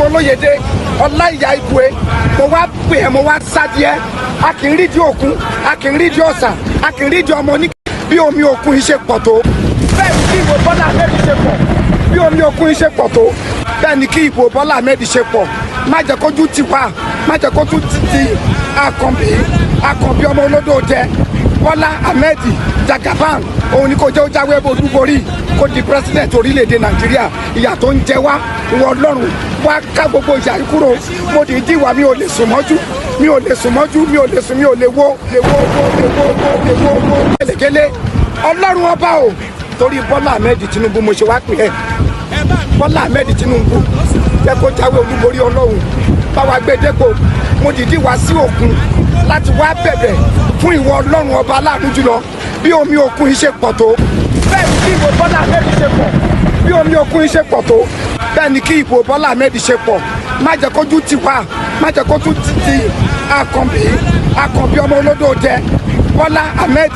Olóyèdè Olaiya Igbwe mo wá pè ẹ́ mo wá sádìẹ a kì í rí di òkun a kì í rí di ọ̀sà a kì í rí di ọmọ ní bí omi òkun yìí ṣe pọ̀ tó bẹ́ẹ̀ ni kí ìbò Bọ́lá Ahmed ṣe pọ̀ bí omi òkun yìí ṣe pọ̀ tó bẹ́ẹ̀ ni kí ìbò Bọ́lá Ahmed ṣe pọ̀ má jẹ́ kójú ti wá má jẹ́ kójú ti àkànbí ọmọ olódò jẹ Bọ́lá Ahmed Jagaban òun ni kò jẹ́ ó jáwé olúborí kó di president orílẹ̀-èdè Nàìjíríà ìyà tó ń jẹ wá ìwọ Ọlọ́run wá ká gbogbo ìyà yìí kúrò mo dìídì wá mi ò lè sùn mọ́jú mi ò lè sùn mọ́jú mi ò lè sùn mi ò lè wo gẹ́lẹ́gẹ́lẹ́ Ọlọ́run ọba o torí Bọ́lá Ahmed Tinubu mo ṣe wá pè ẹ́ Bọ́lá Ahmed Tinubu jẹ́ kó jáwé olúborí Ọlọ́run bá wa gbé dépò mo dìídì wá sí òkun láti wá bẹ̀bẹ̀ fún ìwọ Ọlọ́run ọba aláàánú jùlọ bí omi òkun yìí ṣe pọ̀ tó bẹ́ẹ̀ ni kí ìbò Bọ́lá Ahmed ṣe pọ̀ bí omi òkun yìí ṣe pọ̀ tó bẹ́ẹ̀ ni kí ìbò Bọ́lá Ahmed ṣe pọ̀ má jẹ́ kójú ti wá má jẹ́ kójú ti àkànbí ọmọ olódò jẹ Bọ́lá Ahmed